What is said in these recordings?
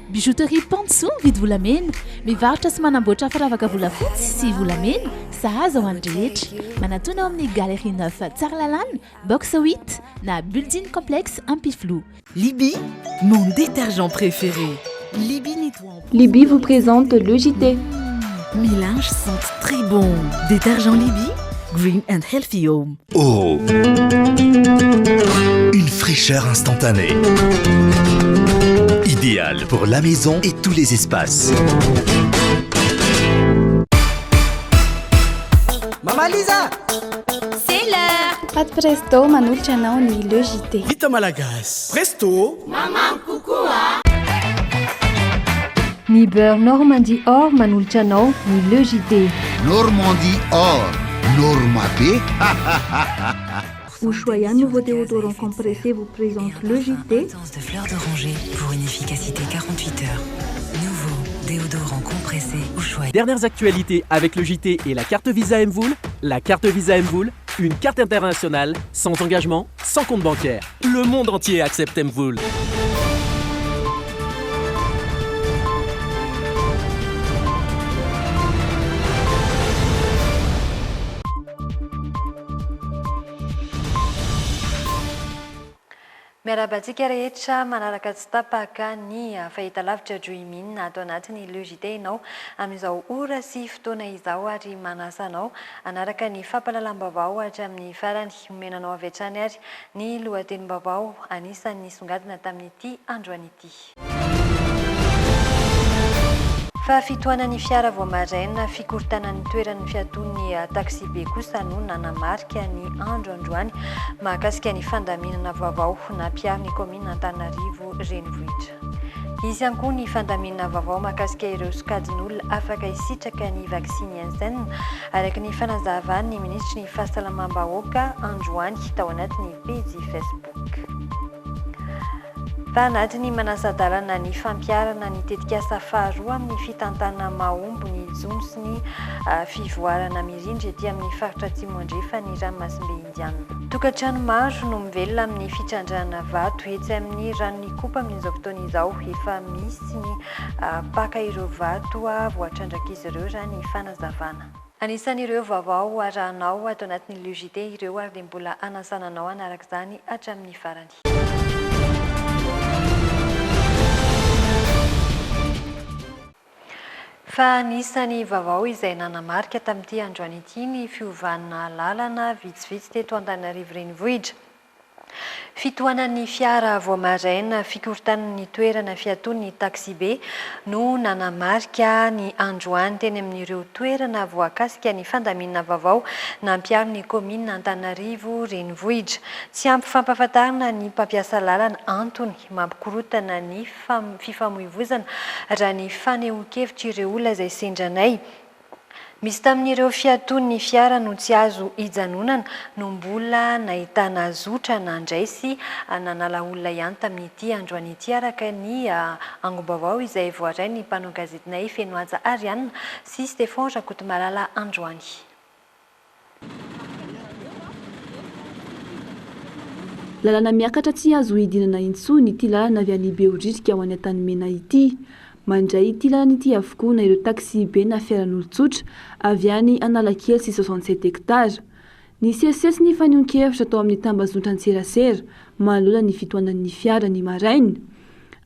Bijouterie Pantso mividy volamena, mivarotra sy manamboatra firavaka volafotsy sy volamena, sahaza ho an'ny rehetra. Manatona ao amin'ny Galerie 9 Tsaralalàna, box 8 na Building Complexe Ampiflou. Libye, mon détergent préféré. Libye nettoie. Libye vous présente le JT. Mes linges sentent très bon. Détergent Libye, Green and Healthy Home. Oh, une fraîcheur instantanée. Idéal pour la maison et tous les espaces. Maman Lisa, c'est l'heure. Pâte Presto manolotra anao ny le JT. Vita Malagasy. Presto. Maman kokoa. Ny beurre Normandie Or manolotra anao ny le JT. Normandie Or, Normabé. Ushuaïa nouveau déodorant compressé vous présente le JT. De fleurs d'oranger pour une efficacité 48 heures. Nouveau déodorant compressé Ushuaïa. Dernières actualités avec le JT et la carte Visa Mvoul. La carte Visa Mvoul, une carte internationale, sans engagement, sans compte bancaire. Le monde entier accepte Mvoul. Miarabantsika rehetra manaraka tsy tapaka ny fahitalavitra Dreamin atao anatin'ny logité ianao amin'izao ora sy fotoana izao ary manasanao anaraka ny fampalalam-baovao hatramin'ny farany omenanao avy hatrany ary ny lohatenim-baovao anisan'ny songadina tamin'ity androany ity. Fa fitohanan'ny fiara voamaraina fikorontanan'ny toeran'ny fiaton'ny taxi be kosa no nanamarika ny andro androany mahakasika ny fandaminana vaovao nampiarin'ny komina Antananarivo renivohitra. Izy ihany koa ny fandaminana vaovao mahakasika ireo sokajin'olona afaka hisitraka ny vaksiny Janssen araka ny fanazavan'ny ministry ny fahasalamam-bahoaka androany tao anatin'ny pejy Facebook. Fa anatin'ny manasadalana ny fampiarana ny tetikasa faharoa amin'ny fitantanana mahomby ny jony sy ny fivoarana mirindry ety amin'ny faritra atsimo andrefa ny ranomasimbe indiana. Tokantrano maro no mivelona amin'ny fitrandrana vato etsy amin'ny ranon'ny kopa amin'izao fotoana izao efa misy ny paka ireo vato voatrandraka izy ireo raha ny fanazavana. Anisan'ireo vaovao arahanao ato anatin'ny logité ireo ary dia mbola anasananao anaraka izany hatramin'ny farany. Fa anisan'ny vaovao izay nanamarika tamin'ity androany ity ny fiovanana lalana vitsivitsy teto Antananarivo renivohitra. Fitohanan'ny fiara voamaraina fikorontanan'ny toerana fiaton'ny taxi be no nanamarika ny androany teny amin'ireo toerana voakasika ny fandaminana vaovao nampiarin'ny komina Antananarivo renivohitra. Tsy ampy fampahafantarana ny mpampiasa lalana antony mampikorotana ny fifamoivoizana raha ny fanehoan-kevitra ireo olona izay sendranay. Misy tamin'ireo fiaton'ny fiara no tsy azo hijanonana no mbola nahitana zotra nandray sy nanala olona ihany tamin'ity androany ity araka ny angom-baovao izay voarain'ny mpanao gazetinay Fenoaja Arianna sy Stéphane Rakotomalala androany. Lalana miakatra tsy azo hidinana intsony ity lalana avy any Behoririka ho any Antanimena ity. Mandray ity lalana ity avokoa na ireo taxi be na fiaran'olon-tsotra avy any Analakely sy 67 hektara. Ny sesesy ny fanionkevitra atao amin'ny tambazotran-tserasera mahalola ny fitohanan'ny fiara ny maraina.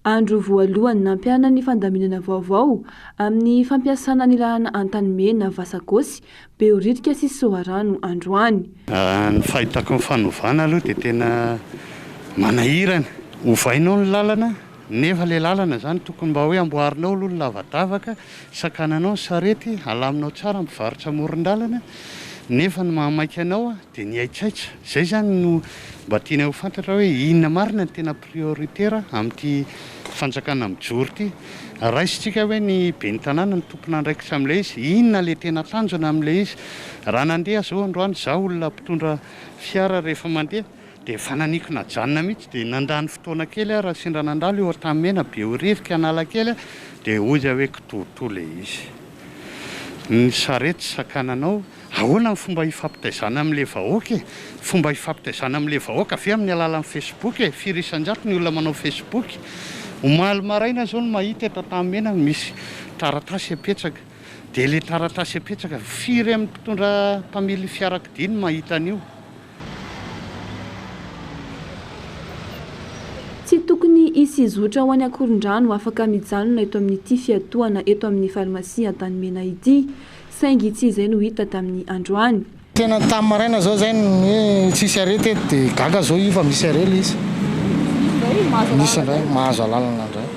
Andro voalohany nampiarana ny fandaminana vaovao amin'ny fampiasana ny lalana Antanimena Vasakosy, Behoririka sy Soarano androany. Ny fahitako ny fanovana aloha dia tena manahirana. Ovainao ny lalana nefa le lalana zany tokony mba hoe amboarinao aloha lavadavaka, sakananao ny sarety, alaminao tsara mivarotra amoron-dalana, nefa ny mahamaika anao dia ny aitsaitra. Zay zany no mba tiana ho fantatra hoe inona marina ny tena prioritaire amin'ity fanjakana mijoro ity. Raisitsika hoe ny ben'ny tanàna ny tompona andraikitra amin'ilay izy, inona le tena tanjona amin'ilay izy. Raha nandeha zao androany zaho olona mpitondra fiara rehefa mandeha dia fananikona janona mihitsy dia nandany fotoana kely raha sendra nandalo eo Antanimena Behoririka Analakely dia ozy hoe kitoto ilay izy. Ny sarety sakananao ahoana ny fomba hifampitaizana amin'ilay vahoaka fomba hifampitaizana amin'ilay vahoaka avy amin'ny alalan'ny Facebook firisan-jato ny olona manao Facebook omaly maraina zao no mahita eto Tanimena misy taratasy apetsaka dia ilay taratasy apetsaka firy amin'ny mpitondra mpamily fiarakodia no mahita an'io. Tsy tokony hisy zotra ho any Akorondrano afaka mijanona eto amin'ity fiatohana eto amin'ny farmasia Antanimena ity, saingy tsy izay no hita tamin'ny androany. Tena tamin'ny maraina zao zay hoe tsisy arety eto dia gaga zao io fa misy arely izy. Misy indray mahazo alalana indray.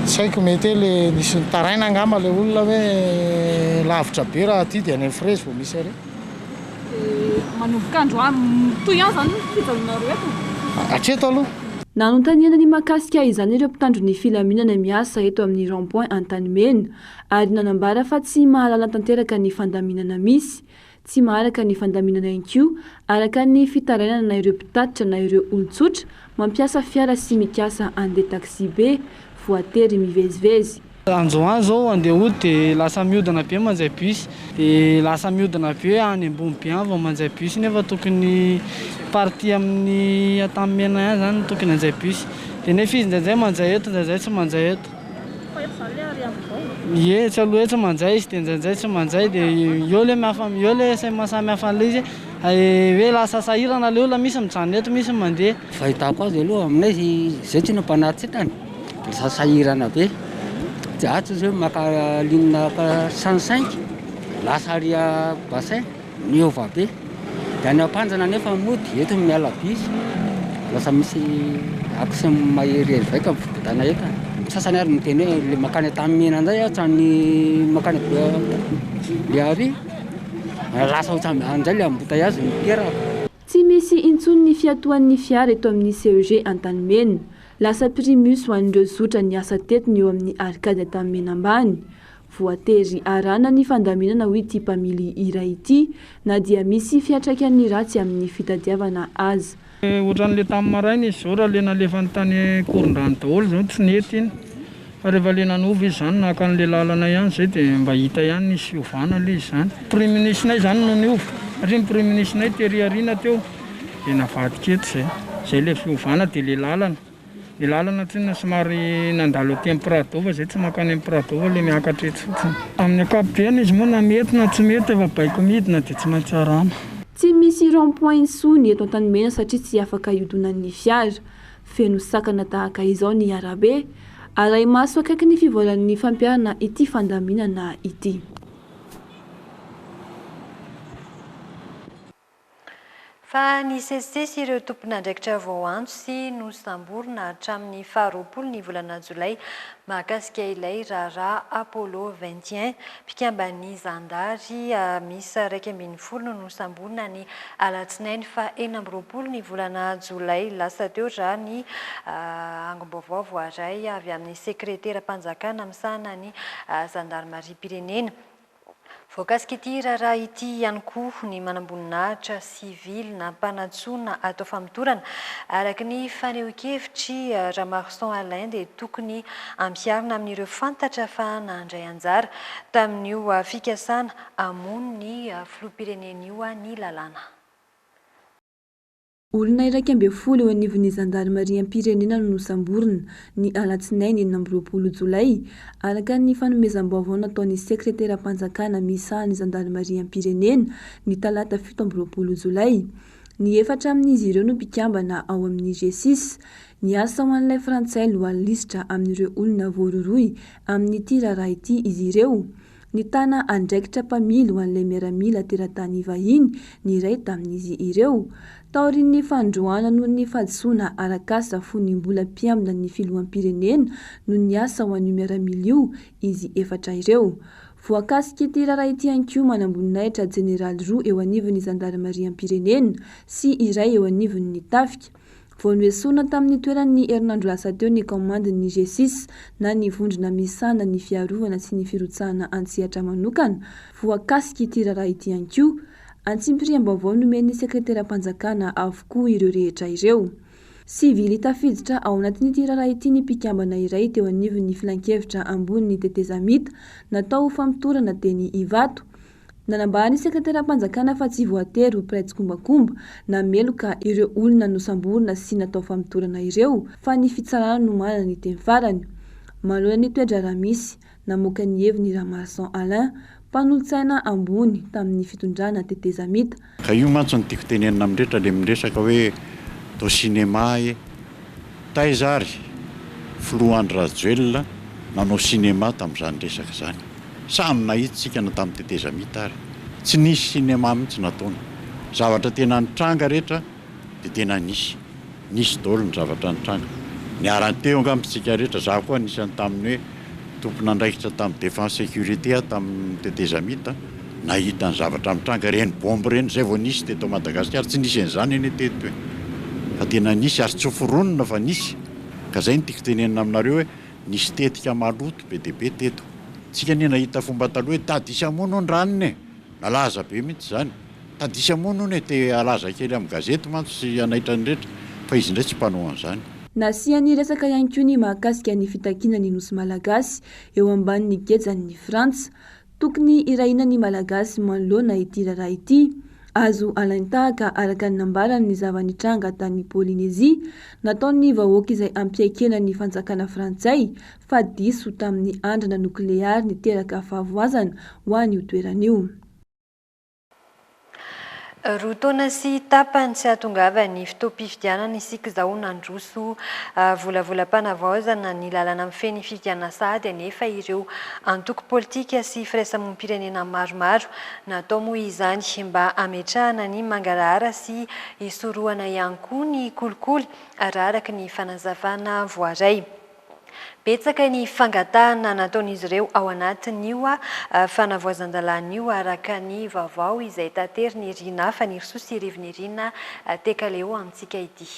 Tsy haiko mety le nisy taraina angamba le olona hoe lavitra be raha aty dia any amin'ny Frezy vao misy arety. Manomboka androany toy ihany zany fijanonareo eto? Hatreto aloha. Nanontaniana ny mahakasika izany ireo mpitandro ny filaminana miasa eto amin'ny rond-point Antanimena ary nanambara fa tsy mahalala tanteraka ny fandaminana misy, tsy maharaka ny fandaminana inko araka ny fitarainana na ireo mpitatitra na ireo olon-tsotra mampiasa fiara sy mikasa andeha taxi be voatery mivezivezy. Anjoany zao andeha ody dia lasa miodana be manjay bus dia lasa miodana be any ambony be any vao manjay bus nefa tokony party amin'ny Antanimena ihany zany tokony anjay bus dia nefa izy ndraindray manjay eto ndraindray tsy manjay eto. Ie tsy aloha tsy manjay izy dia ndraindray tsy manjay dia eo le mahasamy hafa an'ilay izy hoe lasa sahirana le olona misy mijanona eto misy mandeha. Fahitako azy aloha aminay izay tsy nampanaty setany lasa sahirana be. Ato zao maka linina ka 105 lasa aria bassin miova be dia any ampanjana nefa mody eto miala bus lasa misy action mahery vaika mivodana eto. Sasany ary miteny hoe le makany Antanimena indray hatrany makany le ary lasa anjay le embouteillage miteraka. Tsy misy intsony ny fiatohan'ny fiara eto amin'ny CEG Antanimena. Lasa primus ho an'ireo zotra ny asa tetiny eo amin'ny arkady Antanimena ambany. Voatery arana ny fandaminana ho ity mpamily iray ity na dia misy fiantraikan'ny ratsy amin'ny fitadiavana azy. Ohatran'le tamin'ny maraina izy zao raha le nalefa ny tany Akorondrano daholo zao tsy nety iny fa rehefa le nanova izy zany naka an'le lalana ihany zay dia mba hita ihany nisy fiovana le izy zany. Premier ministrenay zany no niova satria ny premier ministrenay tery ariana teo dia navadika eto zay le fiovana dia le lalana. Le lalana tena somary nandalo aty amin'ny Pradova zay tsy makany amin'ny Pradova le miakatra eto fotsiny. Amin'ny ankapobeny izy moa na mety na tsy mety efa baiko midina dia tsy maintsy arana. Tsy misy rond-point intsony eto Antanimena satria tsy afaka iodonan'ny fiara. Feno sakana tahaka izao ny arabe. Aray maso akaiky ny fivolan'ny fampiarana ity fandaminana ity. Fa nisesisesy ireo tompon'andraikitra vao antso sy nosamborina hatramin'ny 20 ny volana Jolay mahakasika ilay Rara Apollo 21 mpikamban'ny Zandary misy 20 no nosamborina ny alatsinainy fa 20 ny volana Jolay lasa teo raha ny angom-baovao voaray avy amin'ny sekretera mpanjakana misahana ny Zandarmarie-pirenena. Voakasika ity raharaha ity ihany koa ny manamboninahitra sivily na mpanatsoana atao famitorana araka ny faneho-kevitry Ramarson Alain dia tokony ampiarina amin'ireo fantatra fa nandray anjara tamin'io fikasana hamono ny filoham-pirenen'io ny lalàna. Olona 12 eo anivon'ny Zandarmarie-pirenena no nosamborina ny alatsinainy 20 Jolay araka ny fanomezam-baovao nataon'ny sekretera mpanjakana misahany Zandarmarie-pirenena ny talata 17 Jolay. Ny efatra amin'izy ireo no mpikambana ao amin'ny G6 ny asa ho an'ilay frantsay loalisitra amin'ireo olona voaroroy amin'ity raharaha ity izy ireo. Ny tana andraikitra mpamily ho an'ilay miaramila teratany vahiny ny iray tamin'izy ireo. Taorin'ny fandroana noho ny fahadisoana arakasa fony mbola mpiambina ny filoham-pirenena no ny asa ho an'io miaramila io izy efatra ireo. Voakasika ity raharaha ity anko manamboninahitra jeneraly roa eo anivon'ny Zandarmarie-pirenena sy iray eo anivon'ny tafika. Vao noesorina tamin'ny toeran'ny herinandro lasa teo ny komandin'ny G6 na ny vondrona misahana ny fiarovana sy ny firotsahana antsihatra manokana. Voakasika ity raharaha ity anko antsimpiriam-baovao nomen'ny sekretera mpanjakana avokoa ireo rehetra ireo. Sivily tafiditra ao anatin'ity raharaha ity ny mpikambana iray teo anivon'ny filan-kevitra ambony ny tetezamita natao famitorana teny Ivato. nanambahany sekretera-panjakana fa tsy voatery ho piray tsikombakomba na meloka ireo olona nosamborina sy natao famitorana ireo fa ny fitsarana no manana ny teny farany. Manoloana ny toedra raha misy namoaka ny heviny Ramarsan Alain mpanolotsaina ambony tamin'ny fitondrana tetezamita. Ka io mantsy ny tiako tenenina amin'rehetra le miresaka hoe tao cinéma Taizary Floandry Rajoelina nanao cinéma tamin'izany resaka zany. Samy nahitsika na tamin'ny tetezamita ary tsy nisy cinéma mihitsy nataony. Zavatra tena nitranga rehetra dia tena nisy daholo ny zavatra nitranga. Niaranteo angambitsika rehetra za koa nisany tamin'ny hoe tompona andraikitra tamin'ny défense sécurité tamin'ny tetezamita nahita ny zavatra mitranga reny bombe reny zay vao nisy teto Madagasikara tsy nisy an'izany eny teto hoe fa tena nisy ary tsy foronina fa nisy. Ka zay ny tiako tenenina aminareo hoe nisy tetika maloto be dia be teto. Tsika ny nahita fomba taloha hoe tadisamono ny ranony nalaza be mihitsy zany. Tadisamono ny te alaza kely amin'ny gazety mantsy sy anaitra ny rehetra fa izy indray tsy mpanao an'izany. Nasiany resaka ihany koa ny mahakasika ny fitakiana ny nosy malagasy eo ambanin'ny gejany Frantsa. Tokony iraina ny malagasy manoloana ity raharaha ity. Azo alaintahaka araka ny nambarany ny zavanitranga tany Polynésia nataon'ny vahoaka izay ampiaikena ny fanjakana frantsay fa diso tamin'ny andrana nukleary niteraka fahavoazana ho an'io toeran'io. Roa taona sy tapany tsy ahatongava ny fotoam-pifidianana isika izao nandroso volavolam-panavaozana ny lalana mifehy ny fifidianana sahady anefa ireo antoko politika sy firaisamonim-pirenena maromaro natao moa izany mba ametrahana ny mangarahara sy isorohana ihany koa ny kolikoly araraka ny fanazavana voaray. Betsaka ny fangatahana nataon'izy ireo ao anatin'io fanavoazan-dalàn'io araka ny vaovao izay tateriny Irina Fanirisoa sy Rivony Irina Tekaleo amintsika ity.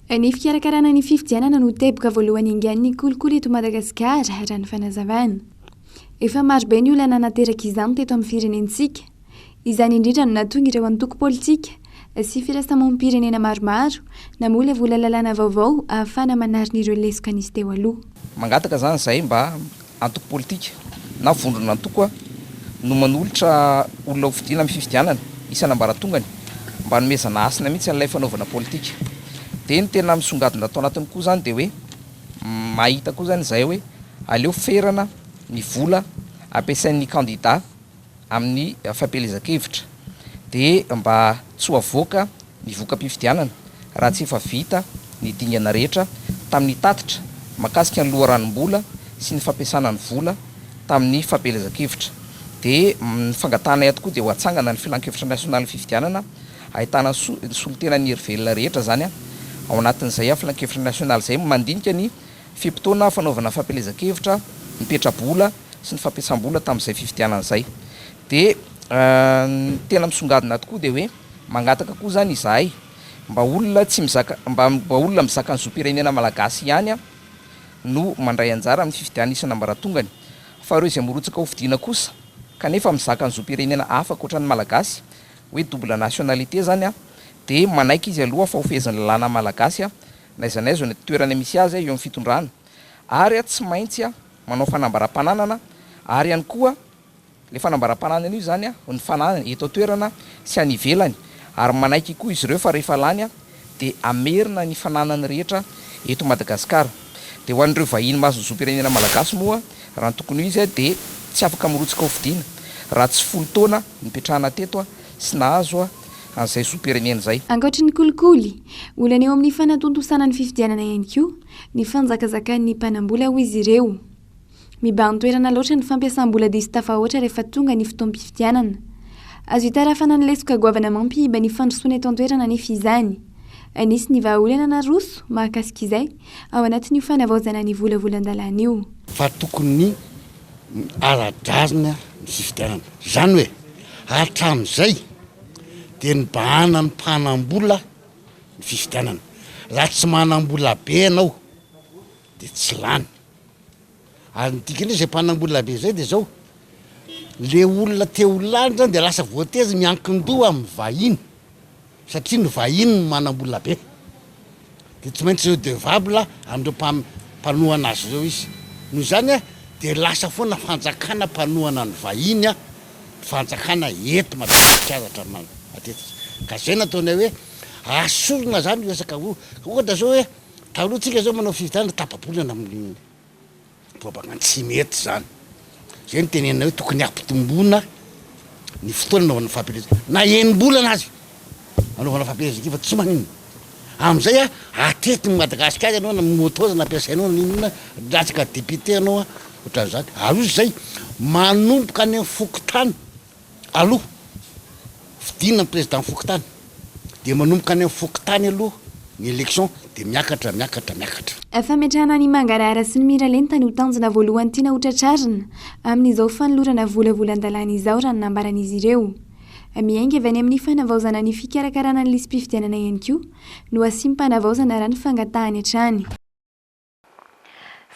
Ny fikarakarana ny fifidianana no teboka voalohany ingan'ny kolikoly eto Madagasikara raha ny fanazavana. Efa maro be ny olana nateraka izany teto amin'ny firenentsika. Izany indrindra no natonga ireo antoko politika sy firaisamonim-pirenena maromaro namola vola lalàna vaovao ahafahana manarin'ireo lesoka nisy teo aloha. Mangataka zany zay mba antoko politika na vondrona antoko no manolotra olona ho fidiana amin'ny fifidianana isan'ambaratongany mba nomezana asina mihitsy an'ilay fanaovana politika. Dia ny tena misongadina atao anatiny koa zany dia hoe mahita koa zany zay hoe aleo ferana ny vola ampiasain'ny candidat amin'ny fampielezan-kevitra dia mba tsy ho avoaka ny voka-pifidianana raha tsy efa vita ny dingana rehetra tamin'ny tatitra makasika ny loharanom-bola sy ny fampiasana ny vola tamin'ny fampielezan-kevitra. Dia ny fangatahana eto koa dia ho atsangana ny filan-kevitra nasionaly fifidianana ahitana ny solotena ny hery-velona rehetra zany ao anatin'izay filan-kevitra nasionaly izay mandinika ny fimpitoana fanaovana fampielezan-kevitra, ny petra-bola sy ny fampiasam-bola tamin'izay fifidianana izay. Dia tena misongadina tokoa dia hoe mangataka koa zany izahay mba olona tsy mizaka mba olona mizaka ny zoam-pirenena malagasy ihany no mandray anjara amin'ny fifidianana isan'ambaratongany. Fa ireo izay mirotsaka ho fidiana kosa kanefa mizaka ny zoam-pirenena hafa ankoatra ny malagasy hoe double nationalité zany dia manaiky izy aloha fa hofezin'ny lalàna malagasy na aiza na aiza ny toerana misy azy eo amin'ny fitondrana ary tsy maintsy manao fanambaram-pananana ary ihany koa le fanambaram-pananana io zany ny fananana eto toerana sy any ivelany ary manaiky koa izy ireo fa rehefa lany dia amerina ny fananany rehetra eto Madagasikara. Dia ho an'ireo vahiny mahazo ny zoam-pirenena malagasy moa raha ny tokony izy dia tsy afaka mirotsaka ho fidiana raha tsy folo taona nipetrahana teto sy nahazo an'izay zoam-pirenena izay. Ankoatra ny kolikoly, olana eo amin'ny fanatontosana ny fifidianana ihany koa ny fanjakazakany mpanambola ho izy ireo. Mibahany toerana loatra ny fampiasam-bola diso tafahoatra rehefa tonga ny fotoam-pifidianana. Azo hitarafana ny lesoka goavana mampihiba ny fandrosoana eto an-toerana nefa izany. Anisy ny vahaolana naroso mahakasika izay ao anatin'io fanavaozana ny volavolan-dalàna io. Fa tokony ara-drazana ny fifidianana. Zany hoe hatramin'izay dia ny bahana ny mpanam-bola ny fifidianana. Raha tsy manam-bola be ianao dia tsy lany. Ary nydikany izay mpanam-bola be izay dia zao le olona te olany zany dia lasa voateza miankin-doha amin'ny vahiny satria ny vahiny ny manam-bola be dia tsy maintsy redevable amin'ireo mpanohana azy ireo izy. Noho izany dia lasa foana fanjakana mpanohana ny vahiny fanjakana eto matazatra matetika ka zay nataony hoe asorona zany resaka ohatra zao hoe talohatsika zao manao fividianana tapabolana amin'ny bobaka tsy mety zany zay ny tenena hoe tokony ampitomboana ny fotoana naovana fampielezana na enim-bolana azy anaovana fampielezana fa tsy maninona am'izay atety Madagasikara anao na motoza nampiasainao ninona latsaka député anao ohatran'izany aloha zay manomboka any amin'ny fokotany aloha fidinina ny président fokotany de manomboka any amin'ny fokotany aloha ny élection de miakatra fametrahana ny mangarara sy ny miraleny tany ho tanjona voalohany tiana hotratrarina amin'izao fanolorana volavolan-dalàna izao raha nambaran'izy ireo miainga avy any amin'ny fanavaozana ny fikarakarana ny lisym-pifidianana ihany koa no asim-panavaozana raha ny fangatahany hatrany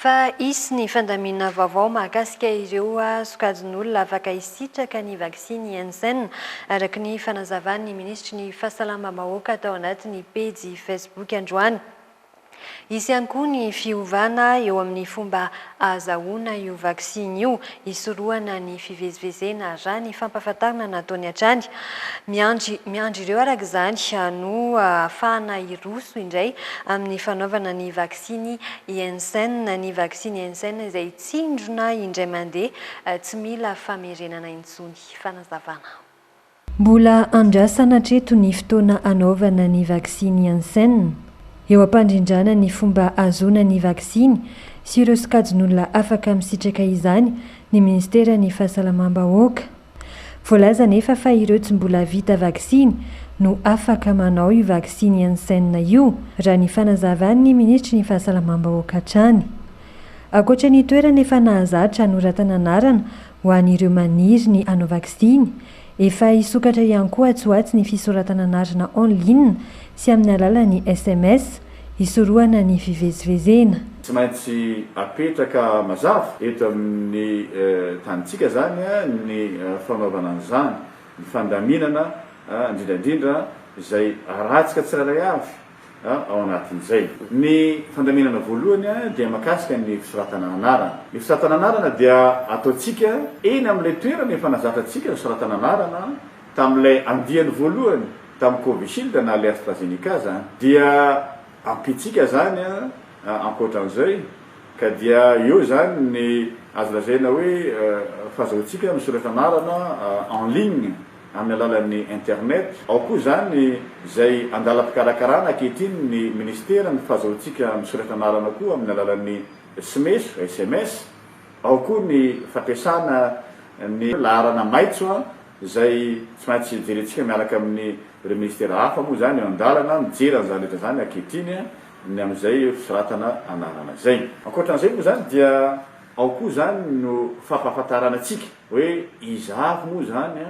fa isy ny fandamina vaovao mahakasika ireo sokajin'olona afaka hisitraka ny vaksiny Janssen araka ny fanazavan'ny ministry ny fahasalamam-bahoaka tao anatin'ny pejy Facebook androany. Isy ihany koa ny fiovana eo amin'ny fomba ahazahoana io vaksiny io hisorohana ny fivezivezena raha ny fampahafantarana nataony hatrany. Miandry ireo araka izany no ahafahana hiroso indray amin'ny fanaovana ny vaksiny Janssen, ny vaksiny Janssen izay tsindrona indray mandeha tsy mila famerenana intsony. Fanazavana. Mbola andrasana hatreto ny fotoana anaovana ny vaksiny Janssen. Eo ampandrindrana ny fomba ahazoana ny vaksiny sy ireo sokajin'olona afaka misitraka izany ny ministera ny fahasalamam-bahoaka. Voalaza nefa fa ireo tsy mbola vita vaksiny no afaka manao io vaksiny Janssen io raha ny fanazavany ny ministry ny fahasalamam-bahoaka hatrany. Ankoatra ny toerana efa nahazatra anoratana anarana ho an'ireo maniry ny anao vaksiny, efa hisokatra ihany koa atsoatsy ny fisoratana anarana en ligne sy amin'ny alalan'ny SMS hisorohana ny fivezivezena. Tsy maintsy apetraka mazava eto amin'ny tanitsika zany ny fanaovana an'izany ny fandaminana indrindrandrindra izay ratsika tsirairay avy ao anatin'izay. Ny fandaminana voalohany dia mahakasika ny fisoratana anarana. Ny fisoratana anarana dia ataontsika eny amin'ilay toerana efa nazatratsika ny fisoratana anarana tamin'ilay andiany voalohany tamin'ny Covishield na le AstraZeneca zany dia ampitsika zany ankoatran'izay ka dia eo zany ny azo lazaina hoe fahazahoantsika misoratra anarana en ligne amin'ny alalan'ny internet. Ao koa zany izay andalam-pikarakarana ankehitriny ny ministera ny fahazahoantsika misoratra anarana koa amin'ny alalan'ny SMS. Ao koa ny fampiasana ny laharana maitso izay tsy maintsy jerentsika miaraka amin'ny ireo ministera hafa moa zany eo an-dalana mijery an'izany rehetra zany ankehitriny ny amin'izay fisoratana anarana zay. Ankoatran'izay moa zany dia ao koa zany no fampahafantarana antsika hoe iza avy moa zany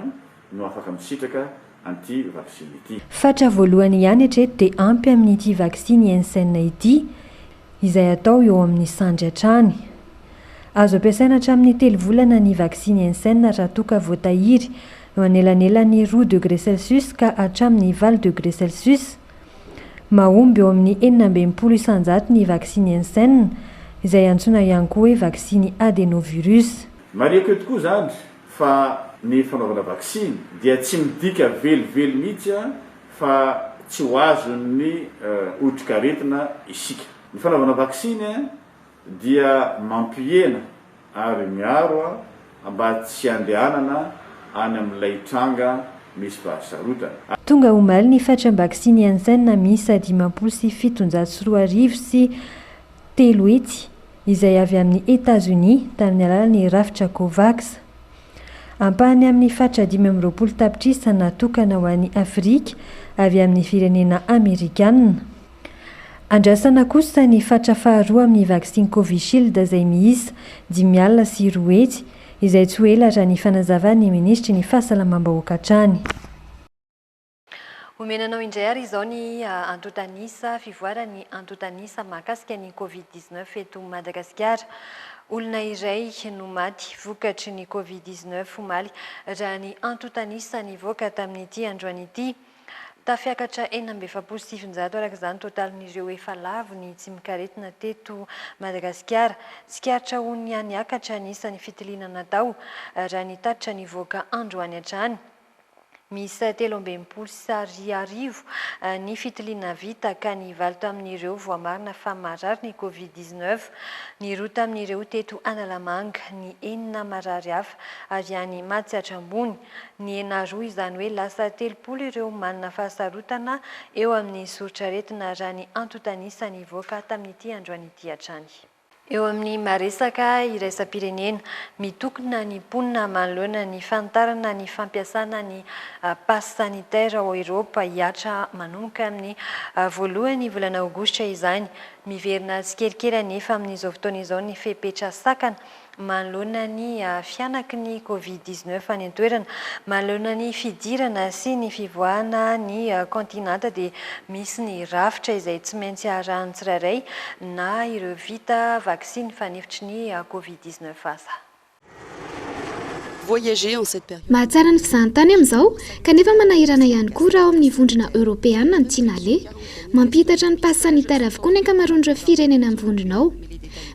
no afaka misitraka an'ity vaksiny ity. Fatra voalohany ihany hatreto dia ampy amin'ity vaksiny Janssen ity izay atao eo amin'ny sandry hatrany. Azo ampiasaina hatramin'ny 3 volana ny vaksiny Janssen raha toa ka voatahiry eo anelanelan'ny 2 degré Celsius ka hatramin'ny 20 degré Celsius. Mahomby eo amin'ny 920 isanjato ny vaksiny Janssen izay antsoina ihany koa hoe vaksiny adenovirus. Mariako tokoa zany fa ny fanaovana vaksiny dia tsy midika velively mihitsy fa tsy ho azon'ny otrikaretina isika. Ny fanaovana vaksiny dia mampihena ary miaro mba tsy andehanana any amin'ilay tranga misy fahasarotana. Tonga omaly ny fatram-baksiny Janssen miisa 57 sy 3 hetsy izay avy amin'ny États-Unis tamin'ny alalan'ny rafitra Covax. Ampahany amin'ny fatra 520 tapitrisa natokana ho an'ny Afrika avy amin'ny firenena Amerikanina. Andrasana kosa ny fatra faharoa amin'ny vaksiny Covishield izay miisa 5 sy 2 hetsy izay tsy ho ela raha ny fanazavan'ny ministry ny fahasalamam-bahoaka hatrany. Omenanao indray ary izao ny antotanisa fivoarany antotanisa mahakasika ny Covid-19 eto Madagasikara. Olona iray no maty vokatry ny Covid-19 omaly raha ny antotanisa nivoaka tamin'ity androany ity. tafiakatra 770 araka izany totalin'ireo efa lavo ny tsy mikaretina teto Madagasikara. Tsikaritra ho ny aniakatra ny isan'ny fitiliana natao raha ny tatitra ny voaka Androany hatrany. Misy 13 ny fitiliana vita ka ny valo tamin'ireo voamarina fa marary ny Covid-19. Ny roa tamin'ireo teto Analamanga, ny 4 marary hafa avy any Matsiatrambony, ny 9 izany hoe lasa 30 ireo manana fahasarotana eo amin'ny soritraretina raha ny antotanisany voaka tamin'ity Androany ity hatrany. Eo amin'ny maresaka iraisam-pirenena mitokona ny mponina manoloana ny fantarana ny fampiasana ny passe sanitaire ao Eropa hiatra manomboka amin'ny voalohany volana Aogositra izany. Miverina tsikelikely anefa amin'izao fotoana izao ny fepetra sakana manoloana ny fianaky ny Covid-19 any an-toerana, manoloana ny fidirana sy ny fivoahana ny kontinanta dia misy ny rafitra izay tsy maintsy arahany tsirairay na ireo vita vaksiny fanefitry ny Covid-19 aza. Mahatsara ny fizahantany amin'izao kanefa manahirana ihany koa raha ao amin'ny vondrona Europeana ny Tsinale. Mampitatra ny passe sanitaire avokoa ny ankamaroan'ireo firenena amin'ny vondronao.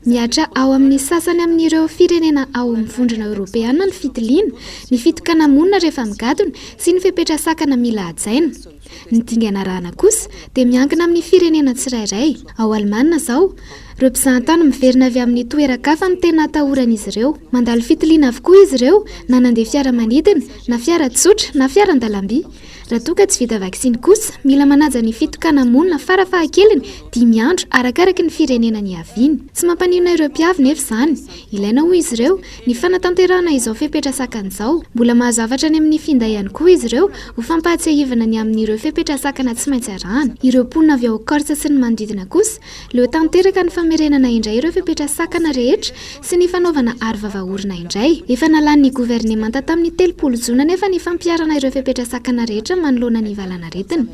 Miatra ao amin'ny sasany amin'ireo firenena ao amin'ny vondrona Europeana ny fitiliana, ny fitokana monina rehefa migadona sy ny fepetra sakana mila hajaina. Ny dingana arahana kosa dia miankina amin'ny firenena tsirairay. Ao Alemana izao, ireo mpizahantany miverina avy amin'ny toeran-kafa ny tena atahoran'izy ireo. Mandalo fitiliana avokoa izy ireo na nandeha fiaramanidina, na fiara tsotra, na fiaran-dalamby. Raha toa ka tsy vita vaksiny kosa, mila manaja ny fitokana monina farafahakeliny 5 andro arakaraka ny firenena ny aviany. Tsy mampanina ireo mpiavy nefa izany. Ilaina ho izy ireo ny fanatanterahana izao fepetra sakana izao. Mbola mahazavatra ny amin'ny finday ihany koa izy ireo ho fampahatsiahivana ny amin'ireo fepetra sakana tsy maintsy arahana. Ireo mponina avy ao Corse sy ny manodidina kosa leo tanteraka ny famerenana indray ireo fepetra sakana rehetra sy ny fanaovana arovava-orona indray. Efa nalan'ny governemanta tamin'ny 30 jona nefa ny fampiarana ireo fepetra sakana rehetra manoloana ny valanaretina.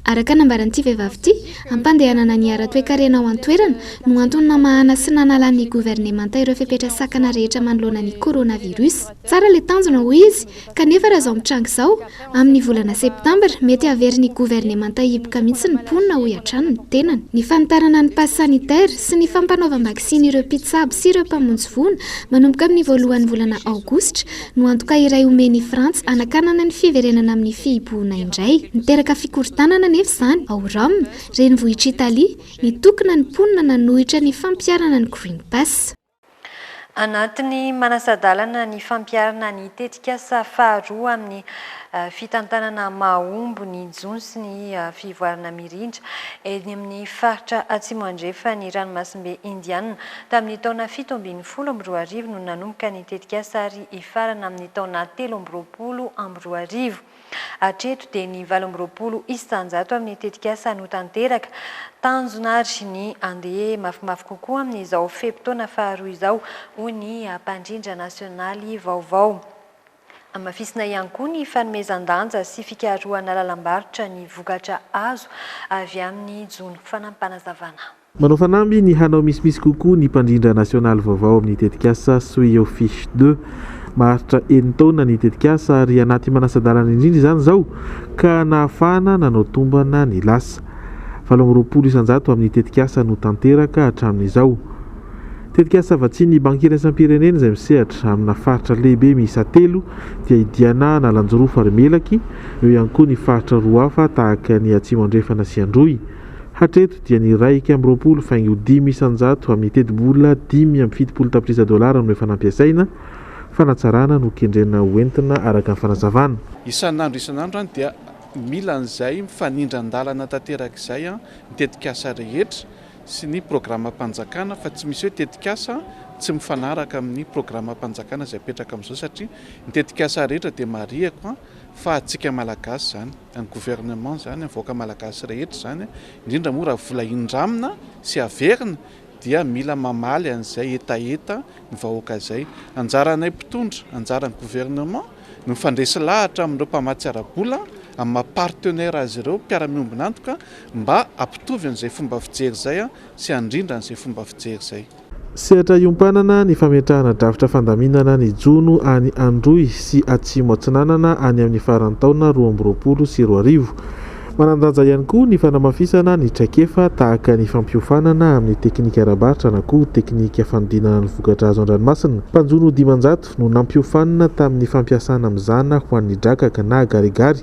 Araka nambaran'ity vehivavy ity, ampandehanana ny ara-toe-karena ao an-toerana no antony namahana sy nanalan'ny governemanta ireo fepetra sakana rehetra manoloana ny coronavirus. Tsara le tanjona ho izy, kanefa raha izao mitrango izao, amin'ny volana septambra mety averin'ny governemanta hipoka mihitsy ny mponina ho hiatrano ny tenany. Ny fanitarana ny passe sanitaire sy ny fampanaovam-baksiny ireo mpitsabo sy ireo mpamonjy voana manomboka amin'ny voalohan'ny volana Aogositra no antoka iray omeny Frantsa anakanana ny fiverenana amin'ny fihibohana indray. Niteraka fikorontanana nefa izany ao Rome, renivohitra Italia, nitokana ny mponina nanohitra ny fampiarana ny Green Pass. Anatiny manasadalana ny fampiarana ny tetikasa faharoa amin'ny fitantanana mahombo ny Jony sy ny fivoarana mirindra eny amin'ny faritra atsimo andrefa ny ranomasimbe Indiana tamin'ny taona 720 no nanomboka ny tetikasa ary ifarana amin'ny taona 13 Hatreto dia ny 20 isan-jato amin'ny tetikasa no tanteraka. Tanjona ary ny andeha mafimafy kokoa amin'izao fepitaona faharoa izao ho ny mpandrindra nasionaly vaovao. Mafisina ihany koa ny fanomezan-danja sy fikarohana lalam-barotra ny vokatra azo avy amin'ny Jony fanampanazavana. Manao fanamby ny hanao misimisy kokoa ny mpandrindra nasionaly vaovao amin'ny tetikasa Suyo Fiche 2. Maharitra 9 taona ny tetikasa ary anaty manasadalana indrindra izany izao ka nahafahana nanao tombana ny lasa. 20 isan-jato amin'ny tetikasa no tanteraka hatramin'izao. Tetikasa vatsiny bankira isam-pirenena izay misehatra amina faritra lehibe miisa 3 dia idiana na Lanjoroa ary Melaky, eo ihany koa ny faritra roa hafa tahaka ny Atsimo andrefana sy Androy. Hatreto dia ny 120 faingo 5 isan-jato amin'ny teti-bola 5.70 tapitrisa dolara no efa nampiasaina. Fanatsarana no kendrena hoentina araka ny fanazavana. Isan'andro dia mila an'izay mifanindran-dalana tanterak'izay ny tetikasa rehetra sy ny programam-panjakana fa tsy misy hoe tetikasa tsy mifanaraka amin'ny programam-panjakana izay petraka amin'izao satria ny tetikasa rehetra dia mariako fa atsika malagasy zany, ny gouvernement zany, ny voaka malagasy rehetra zany, indrindra moa raha vola indramina sy averina dia mila mamaly an'izay etaeta ny vahoaka izay. Anjaranay mpitondra, anjaran'ny gouvernement no mifandresy lahatra amin'ireo mpamatsy ara-bola amin'ny maha-partenaire azy ireo mpiara-miombina antoka mba ampitovy an'izay fomba fijery izay sy andrindra an'izay fomba fijery izay. Sehatra iompanana ny fametrahana drafitra fandaminana ny Jono any Androy sy Atsimo Atsinanana any amin'ny faran'ny taona 2020 sy 2020. manandanja ihany koa ny fanamafisana ny traikefa tahaka ny fampiofanana amin'ny teknika ara-baritra na koa teknika fanodinana ny vokatra azo an-dranomasina. Mpanjono 500 no nampiofanana tamin'ny fampiasana amin'izana ho an'ny drakaka na garigary.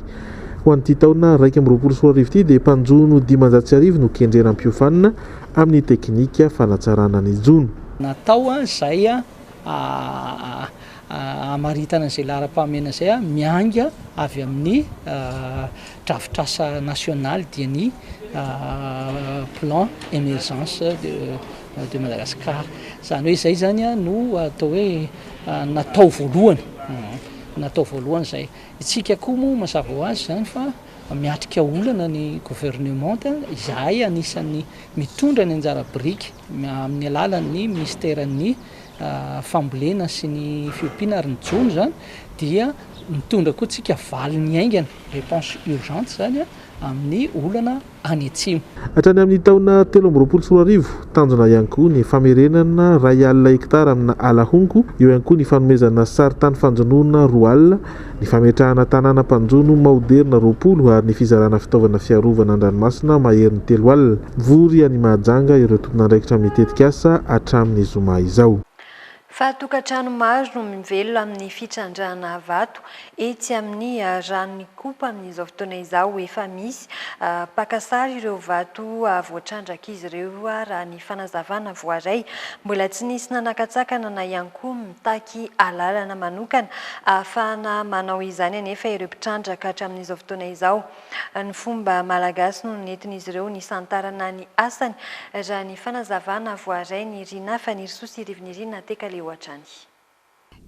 Ho an'ity taona 2024 ity dia mpanjono 500 no kendrena ampiofanana amin'ny teknika fanatsarana ny jono. Natao izay amaritana izay lara-pahamena izay mianga avy amin'ny drafitrasa national dia ny plan émergence de Madagascar. Izany hoe izay zany no atao hoe natao voalohany izay. Itsika koa moa mazava ho azy zany fa miatrika olana ny gouvernement izay anisan'ny mitondra ny anjara biriky amin'ny alalan'ny ministeran'ny fambolena sy ny fiompiana ary ny jono zany dia mitondra koa tsika valy ny aingana réponse urgente zany amin'ny olana any atsimo. Hatrany amin'ny taona 2024 tanjona ihany koa ny famerenana 2 hektara amina alahongo, eo ihany koa ny fanomezana saritany fanjonoana 2 ny fametrahana tanàna mpanjono moderna 20 ary ny fizarana fitaovana fiarovana an-dranomasina maherin'ny 3 vory any Mahajanga ireo tompon'andraikitra mitetika asa hatramin'ny zoma izao. Fatokantrano maro no mivelona amin'ny fitrandrahana vato etsy amin'ny ranon'ny kopa amin'izao fotoana izao efa misy pakasary ireo vato voatrandraka izy ireo raha ny fanazavana voaray mbola tsy nisy nanakatsakana na ihany koa mitaky alalana manokana ahafahana manao izany anefa ireo mpitrandraka hatramin'izao fotoana izao. Ny fomba malagasy no nentin'izy ireo ny santarana ny asany raha ny fanazavana voaray ny rina fanirisoa sy rivinirina tekale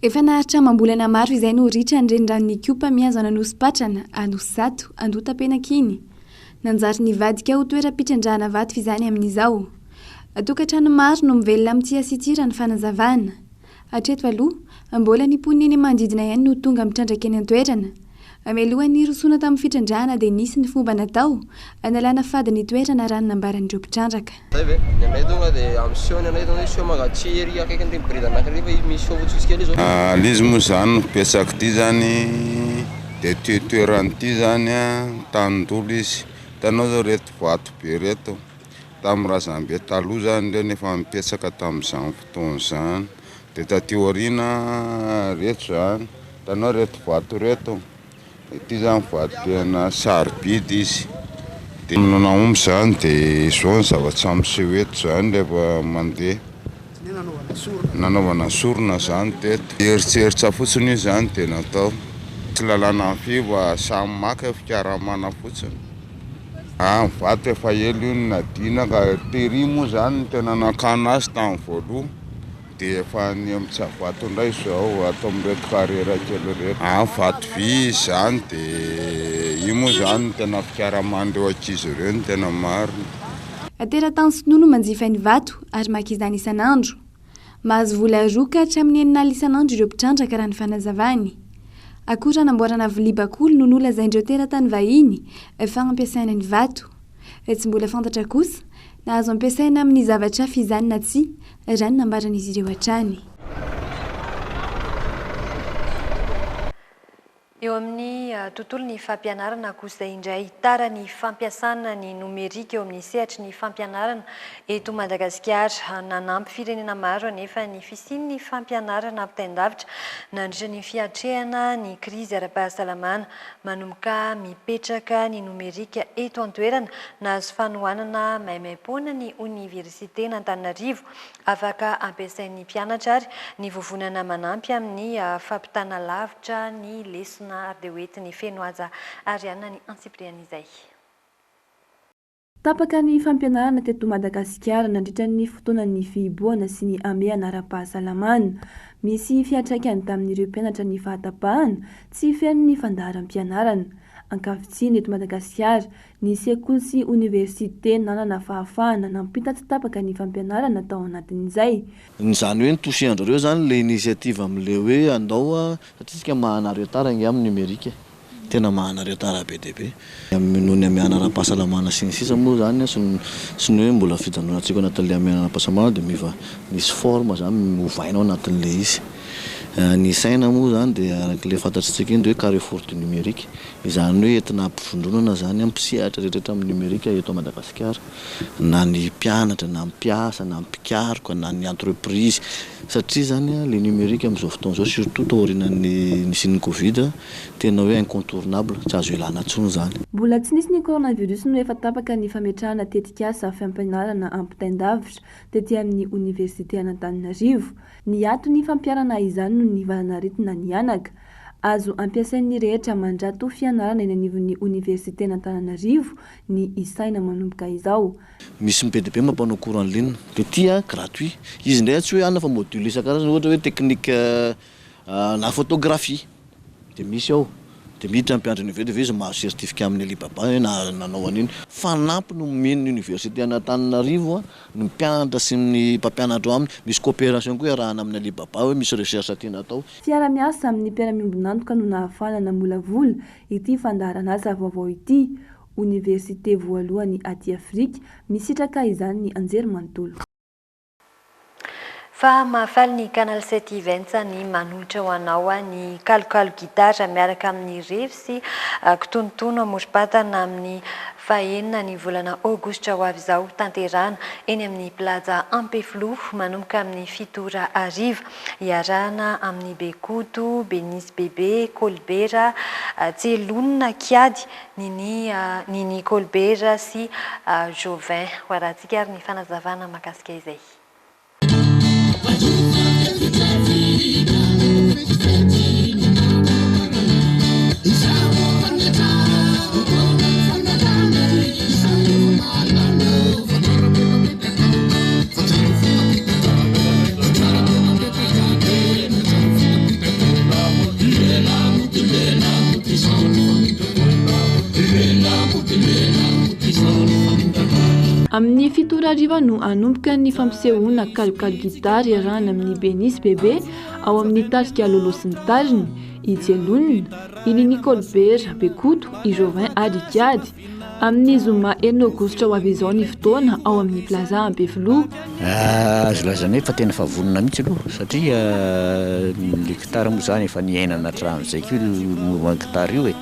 efa naharitra mambolana maro izay no ritra ny renirano kopa miazo ananosipatrana anosisato andota-penakiny nanjary ny vadika ho toeram-pitrandrahana vato fizany amin'izao. Tokantrano maro no mivelona amin'ity asitira ny fanazavana. Hatreto aloha mbola ny poniny manodidina ihany no tonga mitrandraka eny an-toerana. Mialohan'ny rosoana tamin'ny fitrandrahana dia nisy ny fomba natao analana fady ny toerana raha nambaran'ireo mpitrandraka. Izy moa zany mipetraka ity zany dia toetoeran'ity zany tanindolo izy. Hitanao zao reto vato be reto tamin'ny razambe taloha zany reny efa mipetraka tamin'izany fotoana zany dia taty aoriana reto zany. Hitanao reto vato reto. Ity zany vadena sarobidy izy dia naomby zany dia izao ny zavatra misehoeto zany rehefa mandeha nanaovana sorona zany teto eritseritra fotsiny io zany dia natao tsy lalàna fiva samy maka fikaramana fotsiny vato efa elo io ny nadina ka tery moa zany ny tena nakana azy tamin'ny voaloha dia efa ny amin'ny tsy vato indray izao atao amin'reto karera kely reto vato vy zany dia io moa zany tena fikaraman'ireo ankizy ireo ny tena marina. Teratany Sinono manjifa ny vato ary maka izany isan'andro. Mahazo vola roa ka hatramin'ny 9 isan'andro ireo mpitrandraka raha ny fanazavany. Akora namboarana vilia bakoly no nolazaindreo teratany vahiny fanampiasaina ny vato. Tsy mbola fantatra kosa nahazo ampiasaina amin'ny zavatra fizany na tsy raha ny nambaran'izy ireo hatrany. Eo amin'ny tontolo ny fampianarana kosa indray tara ny fampiasana ny nomerika eo amin'ny sehatry ny fampianarana eto Madagasikara nanampy firenena maro anefa ny fisian'ny fampianarana ampitaindavitra nandritra ny fiatrehana ny krizy ara-pahasalamana manomboka mipetraka ny nomerika eto an-toerana nahazo fanohanana maimaimpoana ny Université n'Antananarivo afaka ampiasain'ny mpianatra ary ny vovonana manampy amin'ny fampitana lavitra ny lesona ary dia hoentin'ny feno aza Ariana ny antsiprian'izay. Tapaka ny fampianarana teto Madagasikara nandritra ny fotoanan'ny fihiboana sy ny ameana ara-pahasalamana. Misy fiantraikany tamin'ireo mpianatra ny fahatapahana tsy feno ny fandaharam-pianarana. Ankavitsiana eto Madagasikara, ny sekoly sy université nanana fahafahana nampita tsy tapaka ny fampianarana tao anatin'izay. Izany hoe nitosihandrareo zany le initiative amin'le hoe andao satria mahanareo tara ingy amin'ny numerika. Tena mahanareo tara be dia be. Noho ny amiana ara-pahasalamana sy ny sisa moa zany sy ny hoe mbola fijanonantsika anatin'le amiana ara-pahasalamana dia miva misy forme zany hovainao anatin'le izy. Ny saina moa zany dia arak'ilay fantatritsika iny de hoe carrefour du numérique, izany hoe entina ampifondronana zany ampisehatra rehetrarehetra amin'ny numérique eto Madagasikara, na ny mpianatra na ny mpiasa na ny mpikaroka na ny entreprise, satria zany le numérique amin'izao fotoana zao surtout taorian'ny nisin'ny Covid tena hoe incontournable, tsy azo ilana intsony zany. Mbola tsy nisy ny coronavirus no efa tapaka ny fametrahana tetikasa fampianarana ampitaindavitra tetỳ amin'ny Université Antananarivo. Ny antony fampiarana izany no ny valanaretina ny anaka. Azo ampiasain'ny rehetra mandrato fianarana eny anivon'ny Université Antananarivo ny isaina manomboka izao. Misy mipedibe mampanao cours en ligne, de tia gratuit. Izy ndray tsy hoe ana fa module isan-karazany, ohatra hoe technique na photographie. De misy ao. De miditra mpianatra université de izy mahazo certificat amin'ny Alibaba na nanao an'iny. Fanampy no men'ny Université Antananarivo ny mpianatra sy ny mpampianatra aminy. Misy coopération koa arahana amin'ny Alibaba hoe misy recherche tiana atao. Fiara-miasa amin'ny mpiara-miombonantoka no nahafanana molavola ity fandaharan'asa vaovao ity. Université voalohany aty Afrika misitraka izany ny Anjerimanontolo. Fa mahafaly ny Canal 7 Events ny manolotra ho anao ny kalokalo gitara miaraka amin'ny revo sy kitontono amorom-patana amin'ny fahaenina ny volana Aogositra ho avy izao tanterana eny amin'ny plaza Ampeflo manomboka amin'ny 7 ariva, iarahana amin'ny Bekoto, Benisy Bebe, Kolbera, Tselonina, Kiady, Nini Kolbera sy Jovin. Ho arahantsika ary ny fanazavana mahakasika izay. Amin'ny 7 ariva no anomboka ny fampisehoana kalokalo gitara iarahana amin'ny Benisy Bebe ao amin'ny tarika lolo sy ny tariny, i Tselonina, i Nini Kolbera, Bekoto, i Jovin ary Kiady. Amin'ny zoma 1 Aogositra ho avy izao ny fotoana ao amin'ny plaza Ampeflo. Azo lazana fa tena favonona mihitsy aloha satria le gitara moa zany efa niainana hatramin'izay koa mouvement gitara io